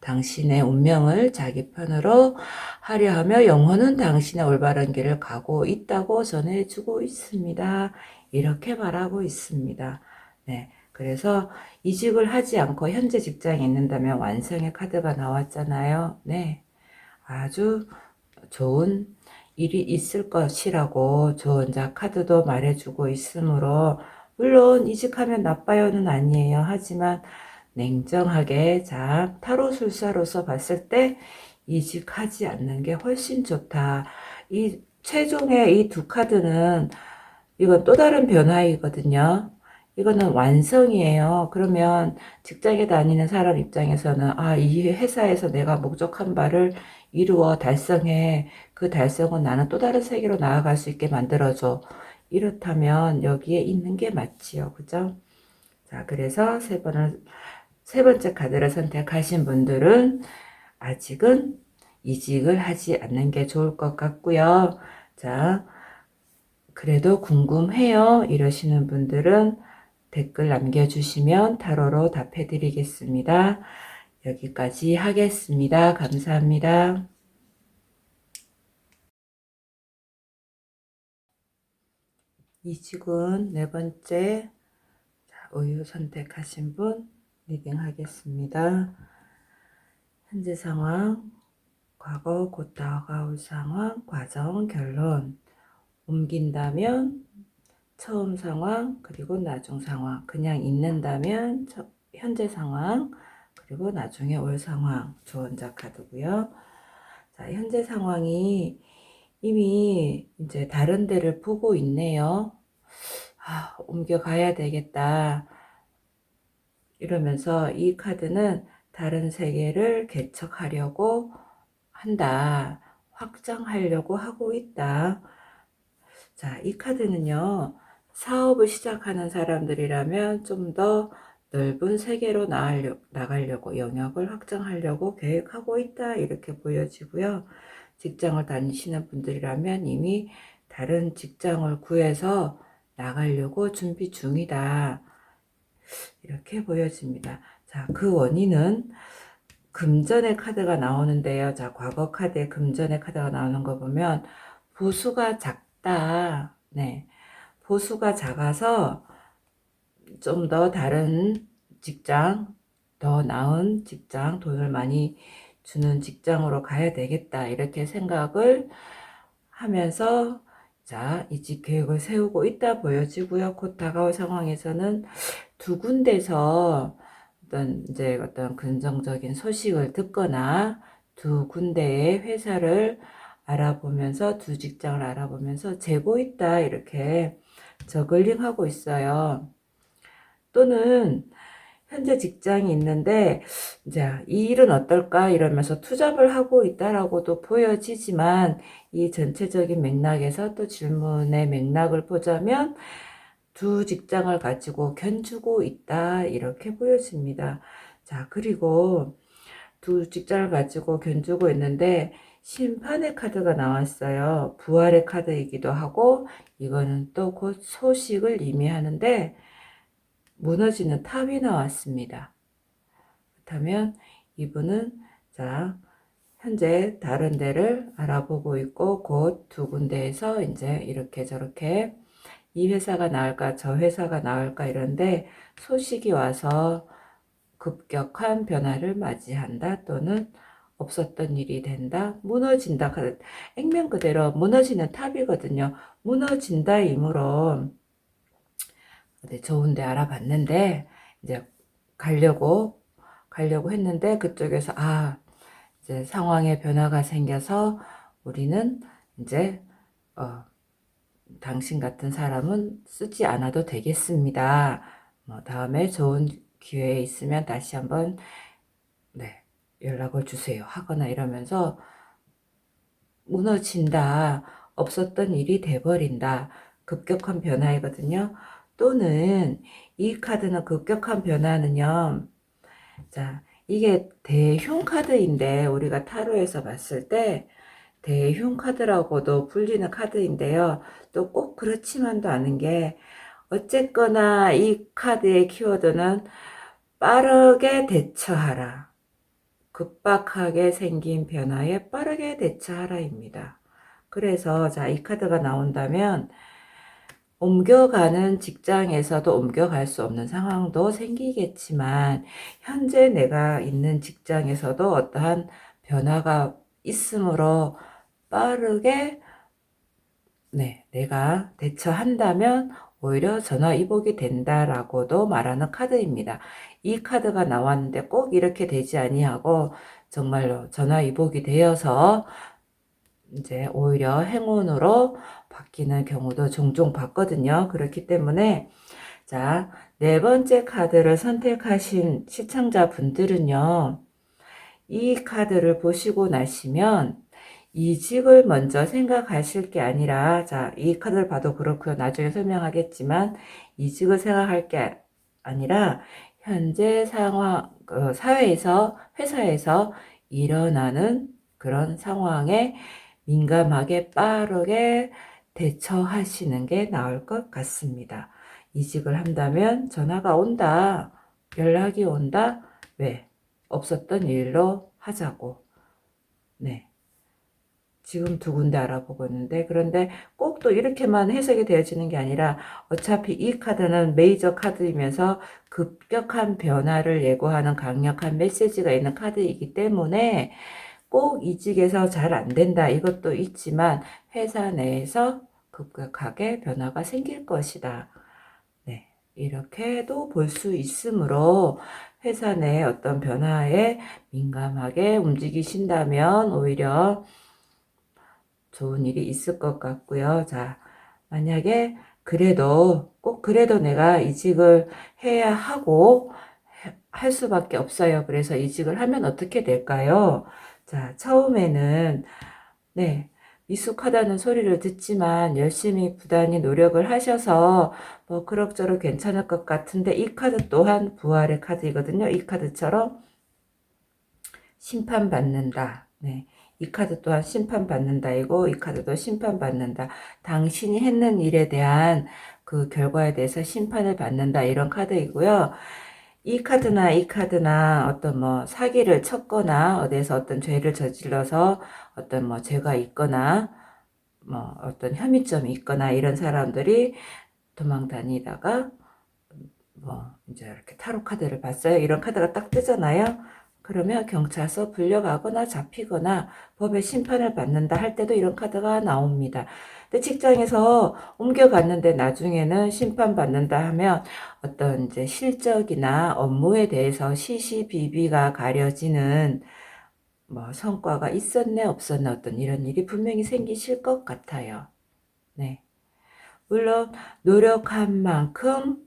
당신의 운명을 자기 편으로 하려 하며 영혼은 당신의 올바른 길을 가고 있다고 전해주고 있습니다. 이렇게 말하고 있습니다. 네. 그래서 이직을 하지 않고 현재 직장에 있는다면 완성의 카드가 나왔잖아요. 네. 아주 좋은 일이 있을 것이라고 좋은 카드도 말해주고 있으므로 물론 이직하면 나빠요는 아니에요. 하지만 냉정하게 자 타로술사로서 봤을 때 이직하지 않는 게 훨씬 좋다. 이 최종의 이 두 카드는 이건 또 다른 변화이거든요. 이거는 완성이에요. 그러면 직장에 다니는 사람 입장에서는 이 회사에서 내가 목적한 바를 이루어 달성해. 그 달성은 나는 또 다른 세계로 나아갈 수 있게 만들어줘. 이렇다면 여기에 있는 게 맞지요. 그죠? 자, 그래서 세 번째 카드를 선택하신 분들은 아직은 이직을 하지 않는 게 좋을 것 같고요. 자, 그래도 궁금해요 이러시는 분들은 댓글 남겨주시면 타로로 답해 드리겠습니다. 여기까지 하겠습니다. 감사합니다. 이직은 네 번째 우유 선택하신 분 리딩 하겠습니다. 현재 상황, 과거, 곧 다가올 상황, 과정, 결론. 옮긴다면 처음 상황, 그리고 나중 상황. 그냥 있는다면 현재 상황, 그리고 나중에 올 상황. 조언자 카드고요. 자, 현재 상황이 이미 이제 다른 데를 보고 있네요. 옮겨가야 되겠다. 이러면서 이 카드는 다른 세계를 개척하려고 한다. 확장하려고 하고 있다. 자, 이 카드는요. 사업을 시작하는 사람들이라면 좀 더 넓은 세계로 나가려고 영역을 확장하려고 계획하고 있다. 이렇게 보여지고요. 직장을 다니시는 분들이라면 이미 다른 직장을 구해서 나가려고 준비 중이다. 이렇게 보여집니다. 자, 그 원인은 금전의 카드가 나오는데요. 자, 과거 카드에 금전의 카드가 나오는 거 보면 보수가 작다. 네. 보수가 작아서 좀 더 다른 직장, 더 나은 직장, 돈을 많이 주는 직장으로 가야 되겠다. 이렇게 생각을 하면서 자, 이직 계획을 세우고 있다 보여지고요. 곧 다가올 상황에서는 두 군데서 어떤 긍정적인 소식을 듣거나 두 군데의 회사를 알아보면서 두 직장을 알아보면서 재고 있다 이렇게 저글링 하고 있어요. 또는 현재 직장이 있는데 자, 이 일은 어떨까 이러면서 투잡을 하고 있다라고도 보여지지만 이 전체적인 맥락에서 또 질문의 맥락을 보자면 두 직장을 가지고 견주고 있다 이렇게 보여집니다. 자, 그리고 두 직장을 가지고 견주고 있는데 심판의 카드가 나왔어요. 부활의 카드이기도 하고 이거는 또 곧 소식을 의미하는데 무너지는 탑이 나왔습니다. 그렇다면 이분은 자 현재 다른 데를 알아보고 있고 곧 두 군데에서 이제 이렇게 저렇게 이 회사가 나을까 저 회사가 나을까 이런데 소식이 와서 급격한 변화를 맞이한다 또는 없었던 일이 된다 무너진다 액면 그대로 무너지는 탑이거든요. 무너진다이므로 네, 좋은데 알아봤는데 이제 가려고 했는데 그쪽에서 이제 상황의 변화가 생겨서 우리는 이제 당신 같은 사람은 쓰지 않아도 되겠습니다. 다음에 좋은 기회 있으면 다시 한번 네, 연락을 주세요 하거나 이러면서 무너진다. 없었던 일이 돼버린다. 급격한 변화이거든요. 또는 이 카드는 급격한 변화는요. 자, 이게 대흉 카드인데 우리가 타로에서 봤을 때 대흉 카드라고도 불리는 카드인데요. 또 꼭 그렇지만도 않은 게 어쨌거나 이 카드의 키워드는 빠르게 대처하라. 급박하게 생긴 변화에 빠르게 대처하라입니다. 그래서 자, 이 카드가 나온다면 옮겨가는 직장에서도 옮겨갈 수 없는 상황도 생기겠지만 현재 내가 있는 직장에서도 어떠한 변화가 있으므로 빠르게 내가 대처한다면 오히려 전화위복이 된다라고도 말하는 카드입니다. 이 카드가 나왔는데 꼭 이렇게 되지 아니하고 정말로 전화위복이 되어서 이제 오히려 행운으로 바뀌는 경우도 종종 봤거든요. 그렇기 때문에 자, 네 번째 카드를 선택하신 시청자분들은요. 이 카드를 보시고 나시면 이직을 먼저 생각하실 게 아니라 자, 이 카드를 봐도 그렇고요. 나중에 설명하겠지만 이직을 생각할 게 아니라 현재 상황 사회에서 회사에서 일어나는 그런 상황에 민감하게 빠르게 대처하시는 게 나을 것 같습니다. 이직을 한다면 전화가 온다. 연락이 온다. 왜? 없었던 일로 하자고. 네. 지금 두 군데 알아보고 있는데 그런데 꼭 또 이렇게만 해석이 되어지는 게 아니라 어차피 이 카드는 메이저 카드이면서 급격한 변화를 예고하는 강력한 메시지가 있는 카드이기 때문에 꼭 이직에서 잘 안 된다 이것도 있지만 회사 내에서 급격하게 변화가 생길 것이다. 네, 이렇게도 볼 수 있으므로 회사 내 어떤 변화에 민감하게 움직이신다면 오히려 좋은 일이 있을 것 같고요. 자, 만약에 꼭 그래도 내가 이직을 해야 하고 할 수밖에 없어요. 그래서 이직을 하면 어떻게 될까요? 자, 처음에는 네, 미숙하다는 소리를 듣지만 열심히 부단히 노력을 하셔서 뭐 그럭저럭 괜찮을 것 같은데 이 카드 또한 부활의 카드이거든요. 이 카드처럼 심판받는다. 네. 이 카드 또한 심판받는다이고 이 카드도 심판받는다. 당신이 했는 일에 대한 그 결과에 대해서 심판을 받는다. 이런 카드이고요. 이 카드나 어떤 뭐 사기를 쳤거나 어디에서 어떤 죄를 저질러서 어떤 뭐 죄가 있거나 뭐 어떤 혐의점이 있거나 이런 사람들이 도망 다니다가 뭐 이제 이렇게 타로 카드를 봤어요. 이런 카드가 딱 뜨잖아요. 그러면 경찰서 불려가거나 잡히거나 법의 심판을 받는다 할 때도 이런 카드가 나옵니다. 근데 직장에서 옮겨갔는데 나중에는 심판받는다 하면 어떤 이제 실적이나 업무에 대해서 시시비비가 가려지는 뭐 성과가 있었네 없었네 어떤 이런 일이 분명히 생기실 것 같아요. 네. 물론 노력한 만큼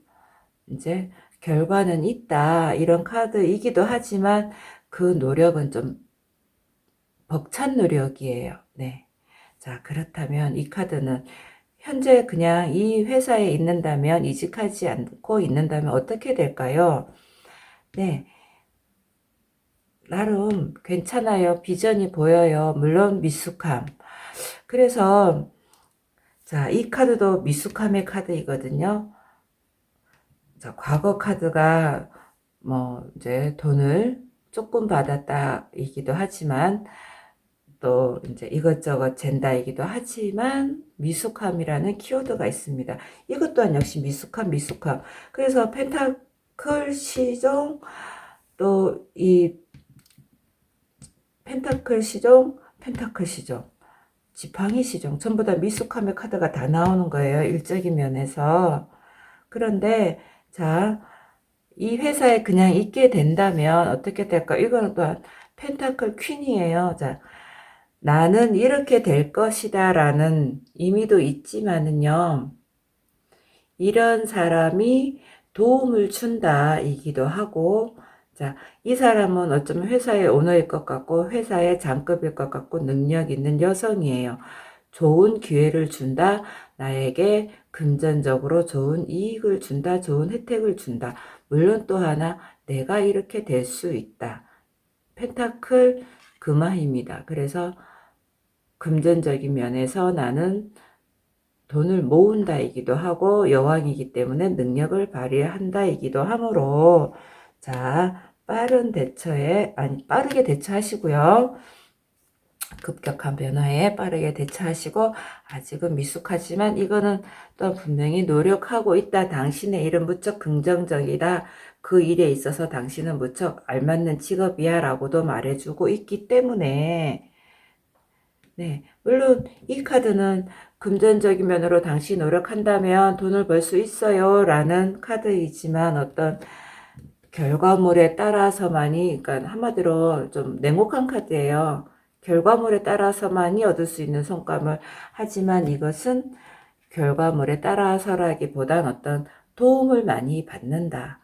이제 결과는 있다. 이런 카드이기도 하지만 그 노력은 좀 벅찬 노력이에요. 네. 자, 그렇다면 이 카드는 현재 그냥 이 회사에 있는다면 이직하지 않고 있는다면 어떻게 될까요? 네. 나름 괜찮아요. 비전이 보여요. 물론 미숙함. 그래서 자, 이 카드도 미숙함의 카드이거든요. 자, 과거 카드가 뭐 이제 돈을 조금 받았다이기도 하지만 또 이제 이것저것 잰다이기도 하지만 미숙함이라는 키워드가 있습니다. 이것 또한 역시 미숙함. 그래서 펜타클 시종, 또 이 펜타클 시종, 지팡이 시종, 전부 다 미숙함의 카드가 다 나오는 거예요. 일적인 면에서. 그런데 자, 이 회사에 그냥 있게 된다면 어떻게 될까? 이거는 또한 펜타클 퀸이에요. 자, 나는 이렇게 될 것이다 라는 의미도 있지만은요, 이런 사람이 도움을 준다 이기도 하고, 자, 이 사람은 어쩌면 회사의 오너일 것 같고 회사의 장급일 것 같고 능력 있는 여성이에요. 좋은 기회를 준다, 나에게 금전적으로 좋은 이익을 준다, 좋은 혜택을 준다. 물론 또 하나, 내가 이렇게 될 수 있다. 펜타클 금화입니다. 그래서 금전적인 면에서 나는 돈을 모은다이기도 하고 여왕이기 때문에 능력을 발휘한다이기도 하므로, 자, 빠르게 대처하시고요. 급격한 변화에 빠르게 대처하시고, 아직은 미숙하지만 이거는 또 분명히 노력하고 있다. 당신의 일은 무척 긍정적이다. 그 일에 있어서 당신은 무척 알맞는 직업이야 라고도 말해주고 있기 때문에, 네, 물론 이 카드는 금전적인 면으로 당신이 노력한다면 돈을 벌 수 있어요 라는 카드이지만, 어떤 결과물에 따라서만이, 그러니까 한마디로 좀 냉혹한 카드예요. 결과물에 따라서만이 얻을 수 있는 성과물. 하지만 이것은 결과물에 따라서라기보단 어떤 도움을 많이 받는다.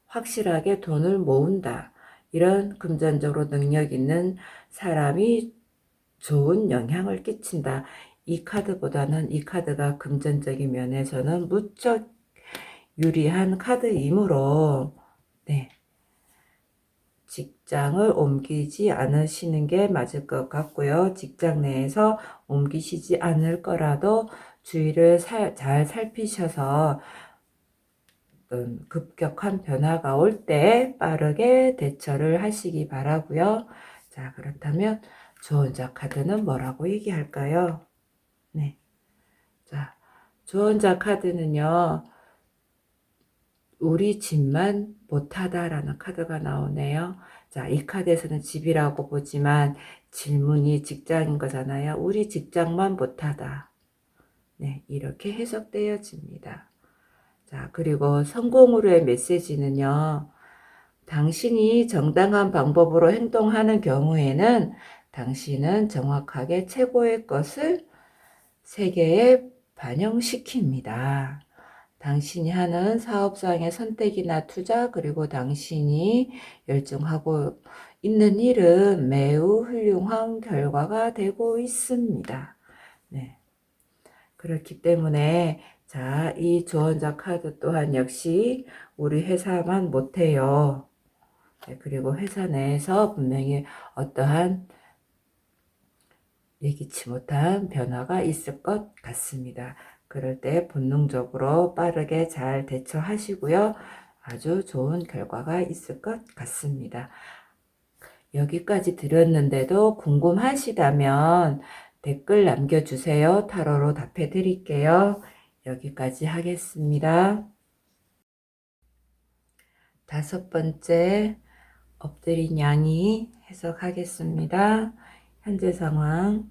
확실하게 돈을 모은다. 이런 금전적으로 능력 있는 사람이 좋은 영향을 끼친다. 이 카드보다는 이 카드가 금전적인 면에서는 무척 유리한 카드이므로, 네, 직장을 옮기지 않으시는 게 맞을 것 같고요. 직장 내에서 옮기시지 않을 거라도 주위를 잘 살피셔서 어떤 급격한 변화가 올 때 빠르게 대처를 하시기 바라고요. 자, 그렇다면 조언자 카드는 뭐라고 얘기할까요? 네. 자, 조언자 카드는요, 우리 집만 못하다라는 카드가 나오네요. 자, 이 카드에서는 집이라고 보지만 질문이 직장인 거잖아요. 우리 직장만 못하다. 네, 이렇게 해석되어집니다. 자, 그리고 성공으로의 메시지는요, 당신이 정당한 방법으로 행동하는 경우에는 당신은 정확하게 최고의 것을 세계에 반영시킵니다. 당신이 하는 사업상의 선택이나 투자, 그리고 당신이 열정하고 있는 일은 매우 훌륭한 결과가 되고 있습니다. 네. 그렇기 때문에, 자, 이 조언자 카드 또한 역시 우리 회사만 못해요. 네, 그리고 회사 내에서 분명히 어떠한 예기치 못한 변화가 있을 것 같습니다. 그럴 때 본능적으로 빠르게 잘 대처하시고요. 아주 좋은 결과가 있을 것 같습니다. 여기까지 드렸는데도 궁금하시다면 댓글 남겨주세요. 타로로 답해 드릴게요. 여기까지 하겠습니다. 5번째, 엎드린 양이 해석하겠습니다. 현재 상황,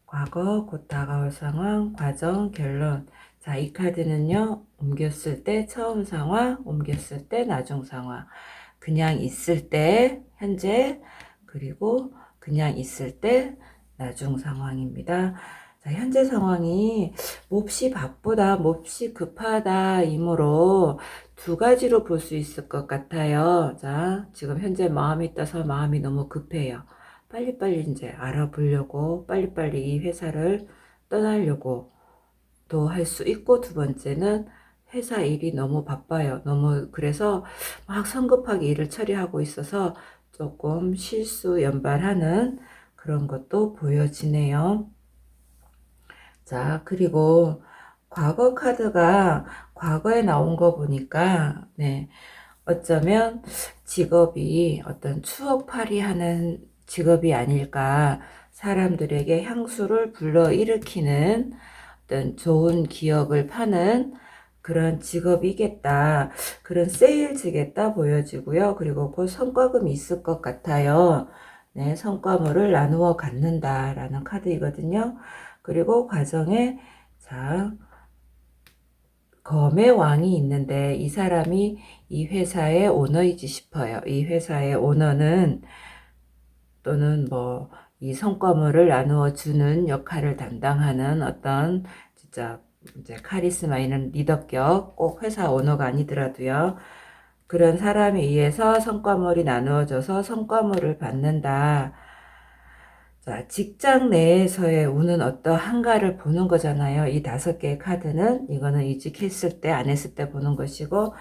과거, 곧 다가올 상황, 과정, 결론. 자, 이 카드는요, 옮겼을 때 처음 상황, 옮겼을 때 나중 상황, 그냥 있을 때 현재, 그리고 그냥 있을 때 나중 상황입니다. 자, 현재 상황이 몹시 바쁘다, 몹시 급하다 이므로 두 가지로 볼 수 있을 것 같아요. 자, 지금 현재 마음이 떠서 마음이 너무 급해요. 빨리빨리 이제 알아보려고, 빨리빨리 이 회사를 떠나려고 도 할 수 있고, 두 번째는 회사 일이 너무 바빠요. 그래서 막 성급하게 일을 처리하고 있어서 조금 실수 연발하는 그런 것도 보여지네요. 자, 그리고 과거 카드가 과거에 나온 거 보니까, 네, 어쩌면 직업이 어떤 추억팔이 하는 직업이 아닐까. 사람들에게 향수를 불러일으키는 어떤 좋은 기억을 파는 그런 직업이겠다. 그런 세일즈겠다 보여지고요. 그리고 곧 성과금이 있을 것 같아요. 네, 성과물을 나누어 갖는다라는 카드이거든요. 그리고 과정에 자, 검의 왕이 있는데 이 사람이 이 회사의 오너이지 싶어요. 이 회사의 오너는 또는 뭐 이 성과물을 나누어 주는 역할을 담당하는 어떤 진짜 이제 카리스마 있는 리더격, 꼭 회사 오너가 아니더라도요. 그런 사람에 의해서 성과물이 나누어져서 성과물을 받는다. 자, 직장 내에서의 운은 어떠한가를 보는 거잖아요. 이 5개의 카드는 이거는 이직했을 때, 안 했을 때 보는 것이고,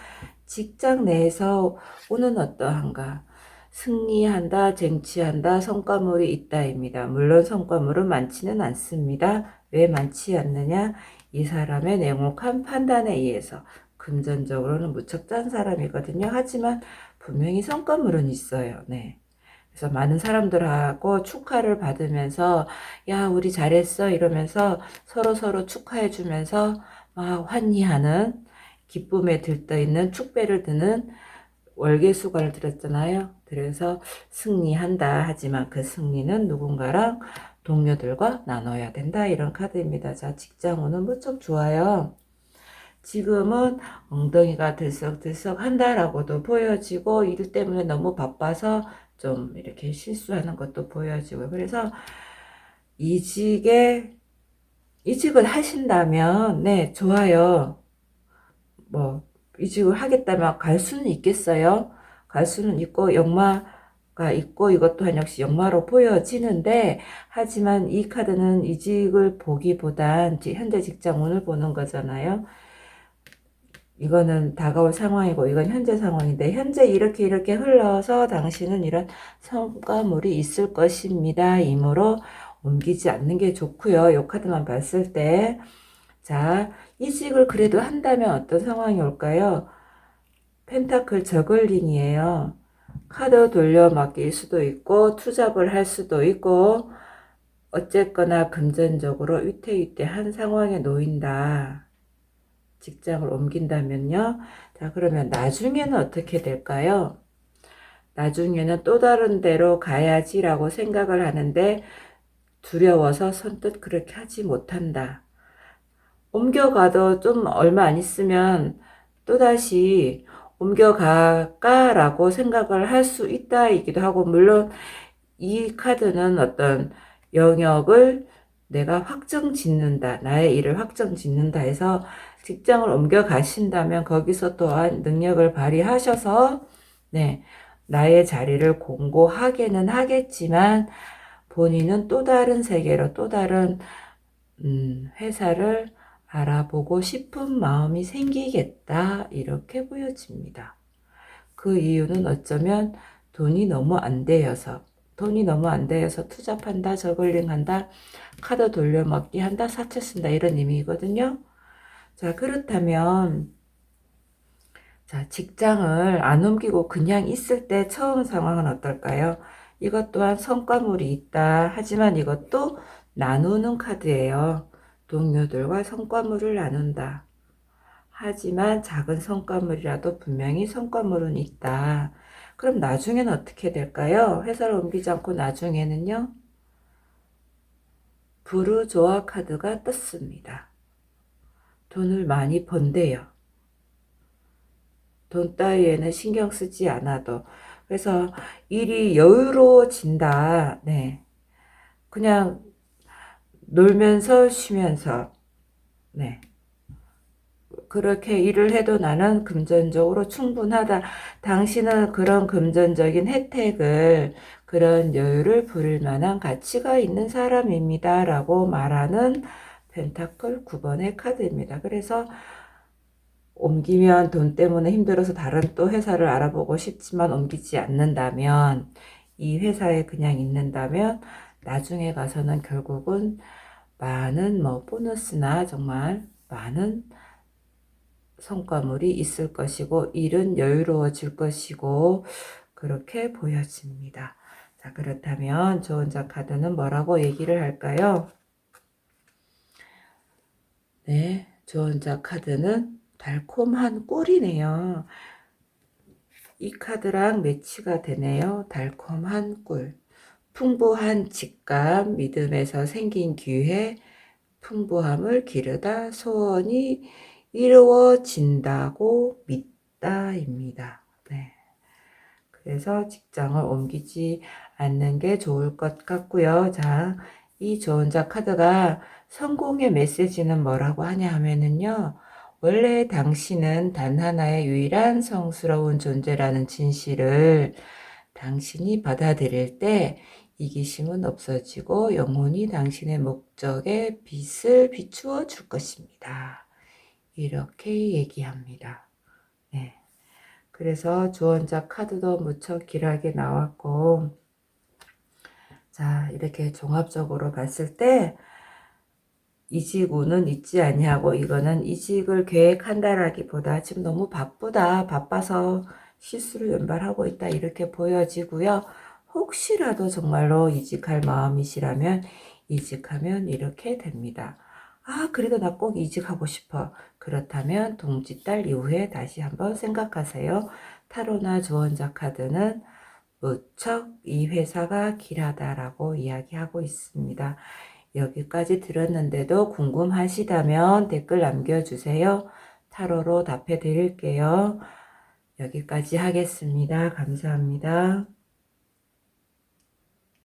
직장 내에서 운은 어떠한가. 승리한다, 쟁취한다, 성과물이 있다입니다. 물론 성과물은 많지는 않습니다. 왜 많지 않느냐? 이 사람의 냉혹한 판단에 의해서. 금전적으로는 무척 짠 사람이거든요. 하지만 분명히 성과물은 있어요. 네. 그래서 많은 사람들하고 축하를 받으면서 야 우리 잘했어 이러면서 서로 축하해 주면서 막 환희하는 기쁨에 들떠있는 축배를 드는 월계수관을 들었잖아요. 그래서 승리한다. 하지만 그 승리는 누군가랑 동료들과 나눠야 된다. 이런 카드입니다. 자, 직장운은 무척 좋아요. 지금은 엉덩이가 들썩들썩 한다라고도 보여지고 일 때문에 너무 바빠서 좀 이렇게 실수하는 것도 보여지고 그래서 이직을 하신다면 네 좋아요. 뭐 이직을 하겠다면 갈 수는 있겠어요. 갈 수는 있고 역마가 있고 이것 또한 역시 역마로 보여지는데 하지만 이 카드는 이직을 보기보단 현재 직장운을 보는 거잖아요. 이거는 다가올 상황이고 이건 현재 상황인데 현재 이렇게 흘러서 당신은 이런 성과물이 있을 것입니다. 이므로 옮기지 않는 게 좋고요. 이 카드만 봤을 때 자, 이직을 그래도 한다면 어떤 상황이 올까요? 펜타클 저글링이에요. 카드 돌려막기일 수도 있고 투잡을 할 수도 있고 어쨌거나 금전적으로 위태위태한 상황에 놓인다. 직장을 옮긴다면요. 자, 그러면 나중에는 어떻게 될까요? 나중에는 또 다른 데로 가야지라고 생각을 하는데 두려워서 선뜻 그렇게 하지 못한다. 옮겨가도 좀 얼마 안 있으면 또다시 옮겨갈까라고 생각을 할 수 있다이기도 하고 물론 이 카드는 어떤 영역을 내가 확정 짓는다. 나의 일을 확정 짓는다 해서 직장을 옮겨 가신다면 거기서 또한 능력을 발휘하셔서 네, 나의 자리를 공고하게는 하겠지만 본인은 또 다른 세계로 또 다른 회사를 알아보고 싶은 마음이 생기겠다 이렇게 보여집니다. 그 이유는 어쩌면 돈이 너무 안 되어서 투잡한다 저글링한다 카드 돌려막기 한다 사채 쓴다 이런 의미거든요. 자 그렇다면 자 직장을 안 옮기고 그냥 있을 때 처음 상황은 어떨까요? 이것 또한 성과물이 있다. 하지만 이것도 나누는 카드예요. 동료들과 성과물을 나눈다. 하지만 작은 성과물이라도 분명히 성과물은 있다. 그럼 나중에는 어떻게 될까요? 회사를 옮기지 않고 나중에는요. 부르조아 카드가 떴습니다. 돈을 많이 번대요. 돈 따위에는 신경 쓰지 않아도. 그래서 일이 여유로워진다. 네. 그냥 놀면서 쉬면서. 네. 그렇게 일을 해도 나는 금전적으로 충분하다. 당신은 그런 금전적인 혜택을 그런 여유를 부릴 만한 가치가 있는 사람입니다. 라고 말하는 펜타클 9번의 카드입니다. 그래서 옮기면 돈 때문에 힘들어서 다른 또 회사를 알아보고 싶지만 옮기지 않는다면 이 회사에 그냥 있는다면 나중에 가서는 결국은 많은 뭐 보너스나 정말 많은 성과물이 있을 것이고 일은 여유로워질 것이고 그렇게 보여집니다. 자, 그렇다면 조언자 카드는 뭐라고 얘기를 할까요? 네, 조언자 카드는 달콤한 꿀이네요. 이 카드랑 매치가 되네요. 달콤한 꿀. 풍부한 직감, 믿음에서 생긴 기회, 풍부함을 기르다 소원이 이루어진다고 믿다입니다. 네. 그래서 직장을 옮기지 않는 게 좋을 것 같고요. 자, 이 조언자 카드가 성공의 메시지는 뭐라고 하냐 하면은요. 원래 당신은 단 하나의 유일한 성스러운 존재라는 진실을 당신이 받아들일 때 이기심은 없어지고 영혼이 당신의 목적에 빛을 비추어 줄 것입니다. 이렇게 얘기합니다. 네. 그래서 주원자 카드도 무척 길하게 나왔고, 자, 이렇게 종합적으로 봤을 때 이직운은 있지 아니하고, 이거는 이직을 계획한다라기보다 지금 너무 바쁘다, 바빠서 실수를 연발하고 있다, 이렇게 보여지고요. 혹시라도 정말로 이직할 마음이시라면 이직하면 이렇게 됩니다. 아, 그래도 나 꼭 이직하고 싶어. 그렇다면 동짓달 이후에 다시 한번 생각하세요. 타로나 조언자 카드는 무척 이 회사가 길하다라고 이야기하고 있습니다. 여기까지 들었는데도 궁금하시다면 댓글 남겨주세요. 타로로 답해 드릴게요. 여기까지 하겠습니다. 감사합니다.